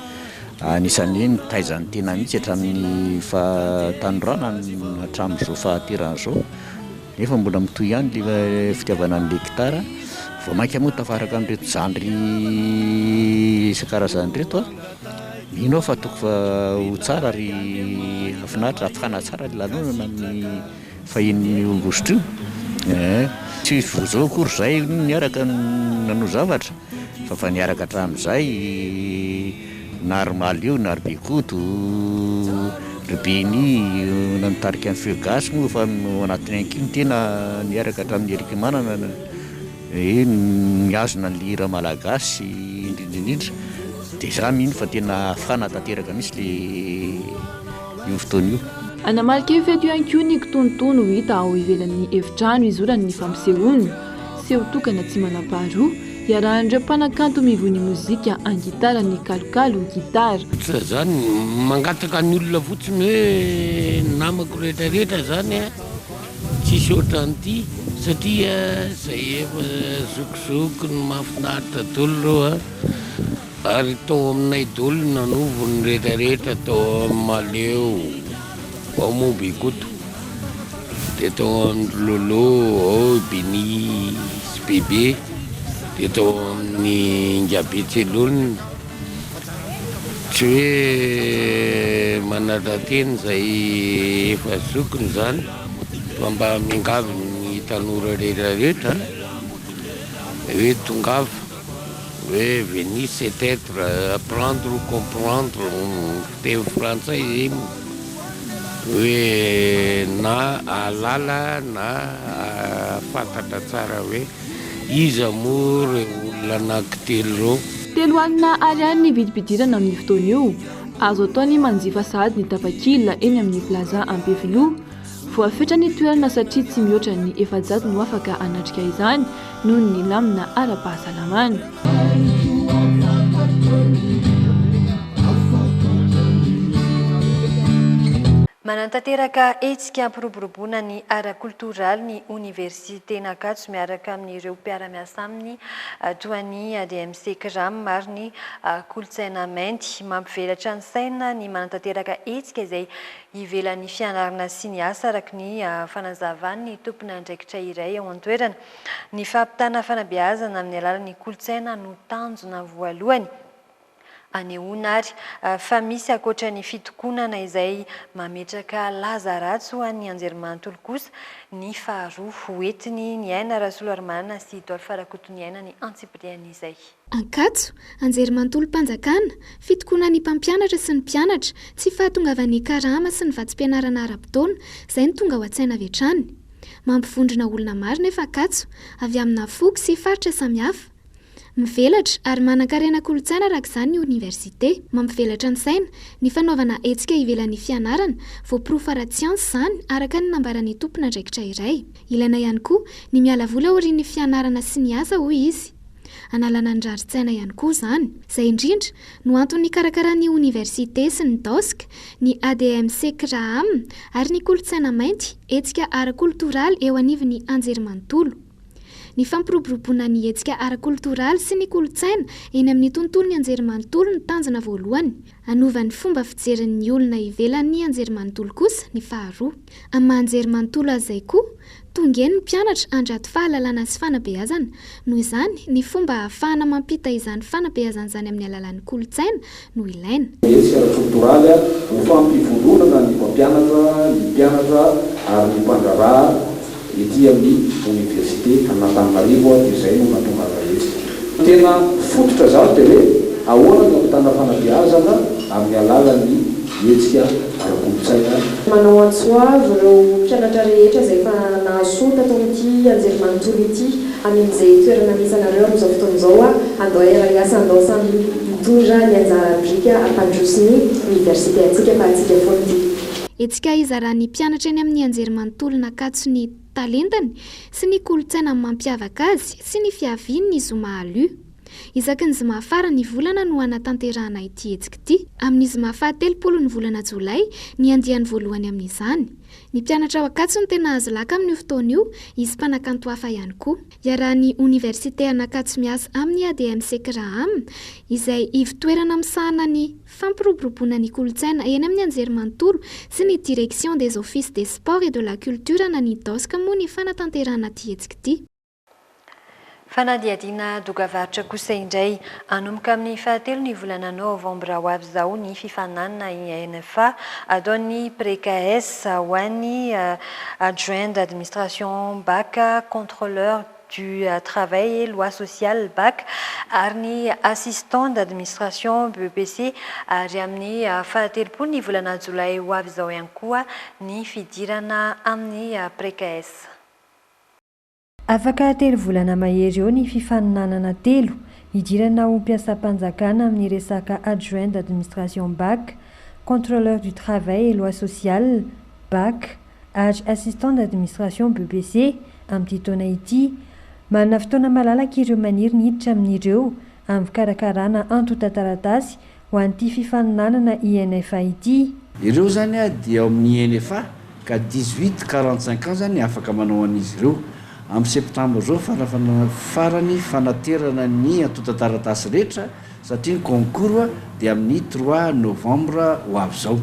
anisan'ny nitaizany tena mihitsy hatramin'ny fatanorana hatramin'izao fahateran'izao, nefa mbola mitohy ihany le fitiavana an'le gitara. Vao mainka moa tafaraka amin'reto zandry isan-karazany reto mino fa toko fa ho tsara ary afinaritra afakana tsara le lanonana amin'ny fahen'ny Aogositra io. Tsy zao kory zay niaraka nanao zavatra fa niaraka hatramin'izay Narmal io, Narbekoto, Rebeny, nanitarika ny Feogasy moa fa anatiny ankiny tena niaraka hatramin'ny Erikimanana niazona ny lira malagasy indrindrindrindra. Dia za mino fa tena afana tanteraka mihitsy io fotoana io. Anamarika io feto ihany koa ny kitontono hita ao ivelan'ny efitrano izorany fampisehoana, seho tokana tsy manam-paharoa iarahan'ireo mpanakanto mivony mozika an-gitara ny kalokalo gitara. Zany mangataka ny olona fotsiny hoe namako rehetrarehetra zany tsisy ohatran'ity satria zay efa zokizoko ny mahafinaritra dolo reo ary tao aminay dolo nanovo ny rehetrarehetra tao amin'ny Maleo ao moa Bekoto, dia tao amin'ny Lolo ao Benisy Bebe, dia tao amin'ny Ngabe Tselonina. Tsy hoe manara-teny zay efa zokiny zany fa mba miangavy ny tanora rehetrarehetra hoe tongava hoe venir c'est être apprendre ou comprendre teny frantsay zay hoe na alala na fantatra tsara hoe iza moa reo olona anankitelo reo. 3 alina ariary ny vidibidirana amin'ny fotoana io. Azo atao ny manjifa sahady ny tapakila eny amin'ny plaza Ampeflo. Voafetra ny toerana satria tsy mihoatra ny 700 no afaka anatrika izany noho ny lamina ara-pahasalamana. Manantanteraka hetsika ampiroboroboana ny ara-kultoraly ny Université Nakatso miaraka amin'ireo mpiara-miasa aminy toa ny ADMC Kram ary ny kolotsaina mainty. Mampivelatra ny saina ny manantanteraka hetsika izay ivelan'ny fianarana sy ny asa araka ny fanazavan'ny tompony andraikitra iray ao an-toerana. Ny fampitana fanabeazana amin'ny alalan'ny kolotsaina no tanjona voalohany. Anehoana ary fa misy akoatra ny fitokonana izay mametraka lazaratso an'ny anjerimanontolo kosa ny faharoa hoetiny ny aina Rasolo Armanana sy Idôle Farakotony aina ny antsipriany izay. Ankatso, anjerimanontolo mpanjakana, fitokonan'ny mpampianatra sy ny mpianatra, tsy fahatongavan'ny karama sy ny vatsim-pianarana ara-potoana, izay ny tonga ao an-tsaina avy hatrany. Mampivondrona olona maro nefa Ankatso, avy amina foko sy faritra samihafa. Mivelatra ary manan-karena kolotsaina araka izany ny université. Mampivelatra ny saina ny fanaovana hetsika ivelan'ny fianarana, voaporofo ara-tsiansy izany araka ny nambaran'ny tompona andraikitra iray. Ilaina ihany koa ny miala voly aorian'ny fianarana sy ny asa hoy izy. Analana ny rarin-tsaina ihany koa izany. Izay indrindra no antony karakaran'ny université sy ny DOSC, ny ADMC Kram ary ny kolotsaina mainty, hetsika ara-kultoraly eo anivon'ny anjerimanontolo. Ny fampiroboroboana ny hetsika ara-kultoraly sy ny kolotsaina eny amin'ny tontolon'ny anjerimanontolo ny tanjona voalohany. Anovan'ny fomba fijerin'ny olona ivelan'ny anjerimanontolo kosa ny faharoa. Amin'ny maha-anjerimanontolo azay koa, tonga eny ny mpianatra andrato fahalalana sy fanabeazana. Noho izany, ny fomba ahafahana mampita izany fanabeazana izany amin'ny alalan'ny kolotsaina no ilaina. Hetsika ara-kultoraly ho fampivondronana ny mpampianatra, ny mpianatra ary ny mpandraraha ety amin'ny université Antananarivo izay no mahatonga hetsika. Tena fototra zao dia hoe ahoana ny mampitana fanabeazana amin'ny alalan'ny hetsika ara-kolotsaina. Manao antsoavy ireo mpianatra rehetra izay efa nahasoa tato amin'ity anjerimanontolo ity amin'izay toerana misy anareo amin'izao fotoan'izao andao iasa andao samy mitondra ny anjara brika ampandroso ny université antsika fa antsika foana ity. Hetsika izarahan'ny mpianatra eny amin'ny anjerimanontolo Nakatso ny talentany sy ny kolotsaina mampiavaka azy sy ny fiaviany ny zoma alu. Isaky ny zoma afara ny volana no anatanterahana ity hetsika ity. Amin'ny zoma faha-telopolo ny volana Jolay ny andiany voalohany amin'izany. Ny mpianatra ao Ankatso no tena azo laka amin'ny fotoana io, izy mpanakanto hafa ihany koa. Iarahan'ny université Nakatso miasa amin'ny ADMC Kram izay ivotoerana misahana ny fampiroboroboana ny kolotsaina eny amin'ny anjerimanontolo sy ny direction des offices des sports et de la culture na ny DOSC moa ny fanatanterahana ity hetsika ity. Fanadihadiana dokavarotra kosa indray anomboka amin'ny fahatelo ny volana novambra ho avy izao ny fifananana INFA ataon'ny PRECAS ho an'ny adjoint d'administration BAC, contrôleur du travail et loi sociale BAC ary ny assistant d'administration BEPC ary amin'ny fahatelopolo ny volana Jolay ho avy izao ihany koa ny fidirana amin'ny PRECAS. Afaka telo volana mahery eo ny fifaninanana telo hidirana ho mpiasam-panjakana amin'ny resaka adjoint d'administration BAC, contrôleur du travail et loi sociale BAC ary assistant d'administration BEPC amin'ity taona ity. Manana fotoana malalaka ireo maniry niditra amin'ireo amin'ny fikarakarana antotan-taratasy ho an'ity fifaninanana INFA ity. Ireo zany dia amin'ny INFA ka 18-45 ans zany afaka manao an'izy ireo. Amin'ny septambra zao farany fanaterana ny antotan-taratasy rehetra satria ny concours dia amin'ny 3 novambra ho avy izao.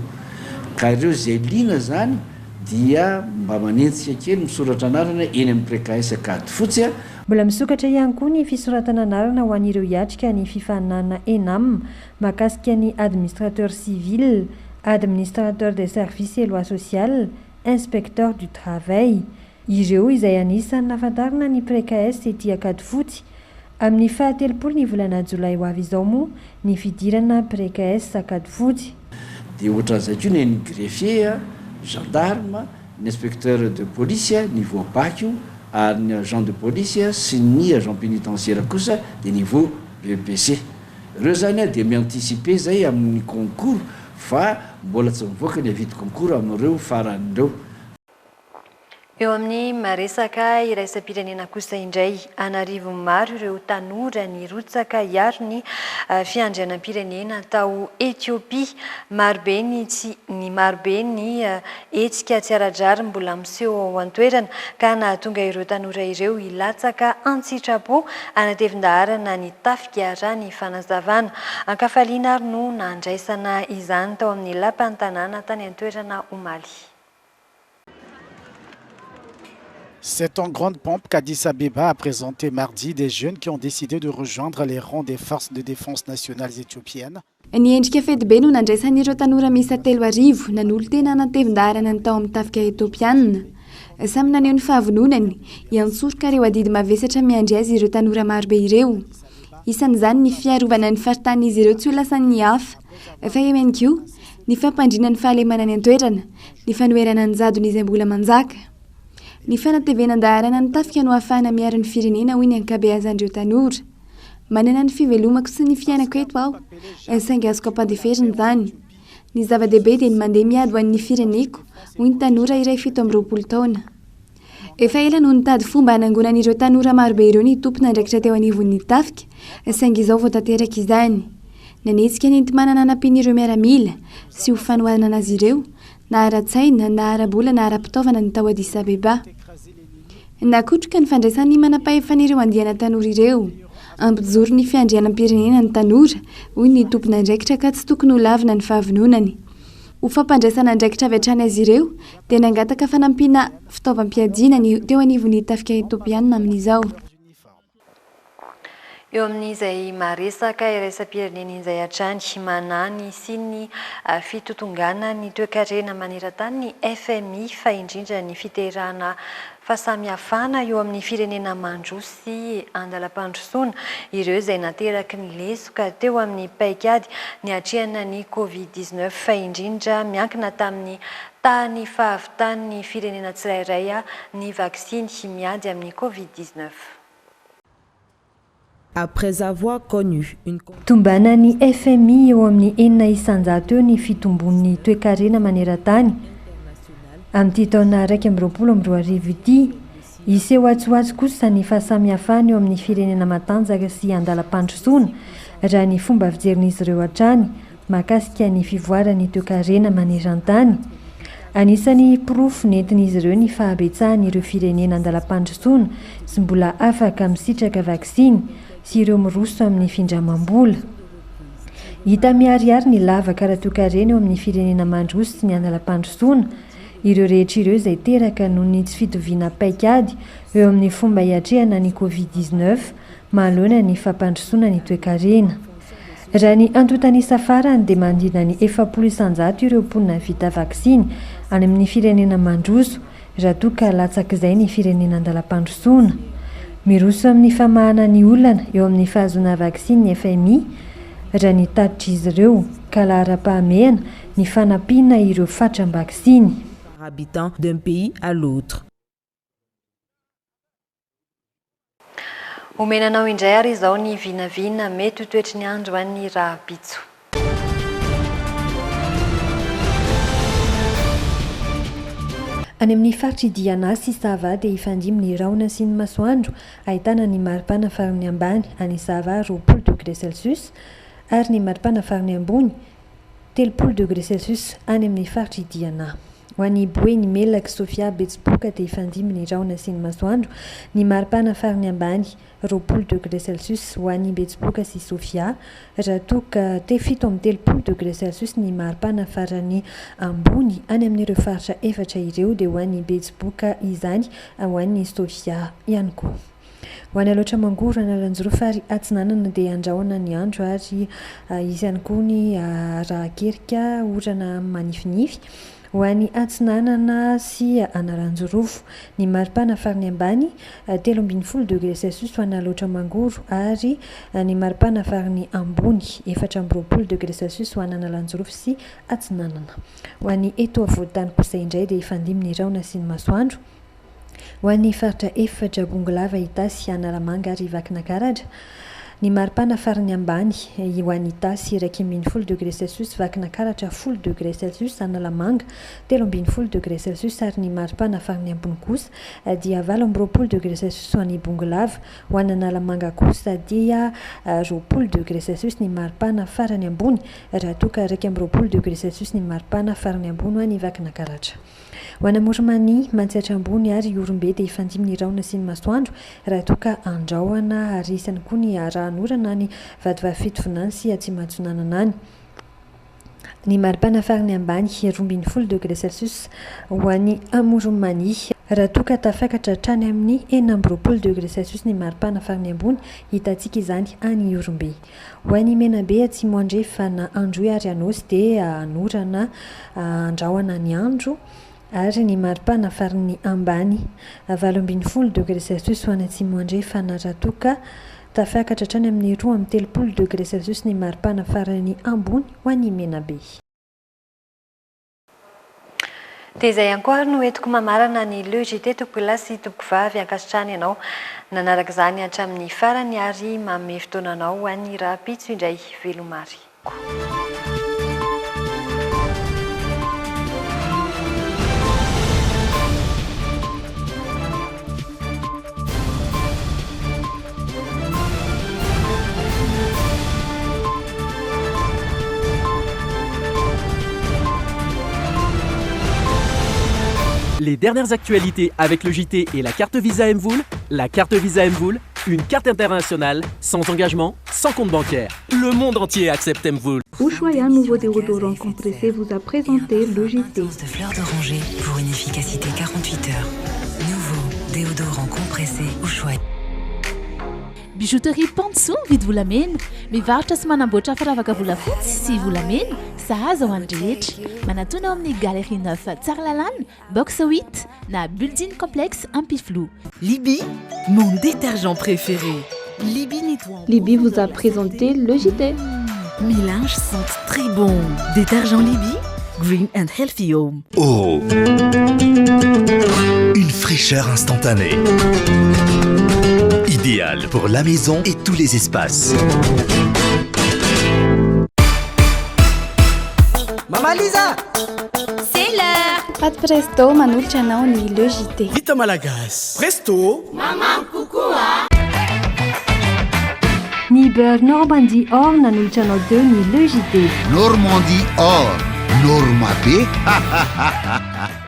Ka ireo izay liana zany dia mba manentsika kely misoratra anarana eny amin'ny PRECAS akady fotsy. Mbola misokatra ihany koa ny fisoratana anarana ho an'ireo hiatrika ny fifaninanana ENAM mahakasika ny administrateur civil, administrateur des services et loi sociale, inspecteur du travail. Ireo izay anisan'ny nafantarana ny PRECAS ety akady fotsy. Amin'ny fahatelopolo ny volana Jolay ho avy izao moa ny fidirana PRECAS akady fotsy. Dia ohatran'izay koa ny greffier, gendarme, ny inspecteur de police niveau BAC ary ny agent de police sy ny agent pénitentiaire kosa dia niveau BEPC. Ireo zany dia mianticiper zay amin'ny concours fa mbola tsy mivoaka ny avity concours amin'ireo faran'ireo. eo amin'ny maresaka iraisam-pirenena kosa indray anarivo maro ireo tanora ny rotsaka hiaro ny fiandrianam-pirenena tao Etiopia. Marobe ny hetsika tsy ara-drary mbola miseho ao an-toerana ka nahatonga ireo tanora ireo hilatsaka an-tsitrapo anatevin-daharana ny tafika ny fanazavana. Ankafaliana ary no nandraisana izany tao amin'ny lapan'ny tanàna tany an-toerana Omaly. C'est en grande pompe qu'Addis Abeba a présenté mardi des jeunes qui ont décidé de rejoindre les rangs des forces de défense nationales éthiopiennes. Ny endrika fety no nandraisan'ireo tanora miisa 3,000 nanolo tena natevin-daharana ny tao amin'ny tafika etopianina. Samy naneho ny fahavononany hiantsoroka ireo adidy mavesatra miandry azy ireo tanora marobe ireo. Isan'izany ny fiarovana ny faritany izy ireo tsy ho lasan'ny hafa. Fa eo ihany koa ny fampandriana ny fahalemana ny an-toerana, ny fanoherana ny jadony izay mbola manjaka. Ny fanatevenan-daharana ny tafika no ahafahana miaro ny firenena hoy ny ankabeazan'ireo tanora. Manana ny fivelomako sy ny fiainako eto aho, saingy azoko ampandeferina izany. Ny zava-dehibe dia ny mandeha miady ho an'ny fireneko hoy ny tanora iray 17 taona. Efa ela no nitady fomba hanangonan'ireo tanora marobe ireo ny tompona andraikitra teo anivon'ny tafika, saingy izao vao tanteraka izany. Nanetsika ny enty-manana anampian'ireo miaramila sy ho fanohanana anazy ireo, na ara-tsaina, na ara-bola, na ara-pitaovana ny tao Addis Abeba. Nakotroka ny fandraisan'ny manam-pahefan'ireo andiana tanora ireo. Ampijoro ny fiandrianam-pirenena ny tanora hoy ny tompona andraikitra ka tsy tokony ho lavina ny fahavononany. Ho fampandraisana andraikitra avy hatrany azy ireo dia nangataka fanampiana fitaovam-piadiana teo anivon'ny tafika etopianina amin'izao. Eo amin'izay maresaka iraisam-pirenena izay hatrany manany sy ny fitotongana ny toe-karena maneran-tany ny FMI fa indrindra ny fiterahana fahasamihafana eo amin'ny firenena mandroso andalam-pandrosoana ireo izay nateraky ny lesoka teo amin'ny paikady ny hatrehana ny Covid-19 fa indrindra miankina tamin'ny tany fahavitan'ny firenena tsirairay ny vaksiny miady amin'ny Covid-19. Après avoir connu une tombanany FMI eo amin'ny 900 eo ny fitombon'ny toe-karena maneran-tany amin'ity taona 2022 ity. Iseho atsoatso kosa ny fahasamihafana eo amin'ny firenena matanjaka sy andalam-pandrosoana raha ny fomba fijerin'izy ireo hatrany mahakasika ny fivoarany toe-karena maneran-tany. Anisany pirofo nentin'izy ireo ny fahabetsahan'ireo firenena andalam-pandrosoana sy mbola afaka misitraka vaksiny sy ireo miroso amin'ny findramam-bola. Hita miariary ny lavaka ara-toe-karena eo amin'ny firenena mandroso sy ny andalam-pandrosoana ireo rehetra ireo izay teraka noho ny tsy fitoviana paikady eo amin'ny fomba hiatrehana ny Covid-19 manoloana ny fampandrosoana ny toe-karena. Raha ny antotanisa farany dia mandina ny 700 ireo mponina vita vaksiny any amin'ny firenena mandroso raha toa ka latsak'izay ny firenena andalam-pandrosoana. Miroso amin'ny famahana ny olana eo amin'ny fahazoana vaksiny ny FMI raha ny tatitra izy ireo ka lahara-pahamehana ny fanampiana ireo fatram-baksiny. Habitants d'un pays à l'autre. Omenanao indray ary izao ny vinavina mety ho toetry ny andro an'ny Rahabitso. Any amin'ny faritry Diana sy Sava dia ifandimy ny raona sy ny masoandro ahitana ny maripana farany ambany any Sava 20 degré Celsius ary ny maripana farany ambony 30 degré Celsius any amin'ny faritry Diana. Ho an'ny Boe ny Melaka Sofia Betsiboka dia ifandimy ny raona sy ny masoandro ny maripana farany ambany 20 degré Celsius ho an'ny Betsiboka sy Sofia raha toa ka te 30 degré Celsius ny maripana farany ambony any amin'ireo faritra efatra ireo dia ho an'ny Betsiboka izany ho an'ny Sofia ihany koa. Ho an'ny loatra mangoro analanjoro fary atsinanana dia andrahoana ny andro ary izy ihany koa ny rahakerika orana manifinify. Ho an'ny atsinanana sy analanjorofo ny maripana farany ambany 30 degré Celsius ho an'ny loatra mangoro ary ny maripana farany ambony 40 degré Celsius ho an'ny analanjorofo sy atsinanana. Ho an'ny eto avoantany kosa indray dia ifandimy ny raona sy ny masoandro. Ho an'ny faritra efatra Bongolava Itasy Analamanga ary Vakinakaratra ny maripana farany ambany io an'ny tasy 1.0°C vakina karatra 0°C analamanga 3.0°C ary ny maripana farany ambony kosa dia 20.0°C ho an'ny bongolava ho an'ny analamanga kosa dia 20.0°C ny maripana farany ambony raha toka 2.0°C ny maripana farany ambony ho an'ny vakina karatra. Ho an'ny Moromani mantsihatra ambony ary Orombe dia ifandimy ny raona sy ny masoandro raha toka andraoana ary isany koa ny rahanorana ny vadivafitovinany sy atsimatsonanana any. Ny maripana farany ambany 2.0°C ho an'ny Moromani raha toka tafakatra hatrany amin'ny 4.0°C ny maripana farany ambony hitantsika izany any Orombe. Ho an'ny Menabe atsimo andrefa na andro ary anosy dia anorana andraoana ny andro ary ny maripana farany ambany 20.0°C ho an'ny atsimo andrefa na raha toka tafakatra hatrany amin'ny 2.3.0°C ny maripana farany ambony ho an'ny Menabe. Dia izay ankory no entiko mamarana ny LEJT tompokila sy tompokivavy ankasitrany ianao nanaraka izany hatramin'ny farany ary manome fotoananao ho an'ny raha-pitso indray velomary. Les dernières actualités avec le JT et la carte Visa Mvoul. La carte Visa Mvoul, une carte internationale, sans engagement, sans compte bancaire. Le monde entier accepte Mvoul. Ushuaïa, nouveau déodorant compressé, vous a présenté le JT. De fleurs d'oranger pour une efficacité 48 heures. Nouveau déodorant compressé Ushuaïa. Bijouterie Pansou vidy volamena mivarotra sy manamboatra firavaka volafotsy sy volamena sahaza ho an'ny rehetra manatona ao amin'ny Galerie 9 Tsaralalàna box 8 na building complexe Ampiflou. Libby, mon détergent préféré. Libby nettoie. Libby vous a présenté le JT. Mes linges sentent très bon. Détergent Libby, green and healthy home. Oh, une fraîcheur instantanée. Idéal pour la maison et tous les espaces. Maman Lisa, c'est l'heure. Pâte Presto manolotra anao ny le JT. Vita malagasy. Presto. Maman kokoa. Ny beurre Normandie Or nanolotra anao deo ny le JT. Normandie Or, Norma B.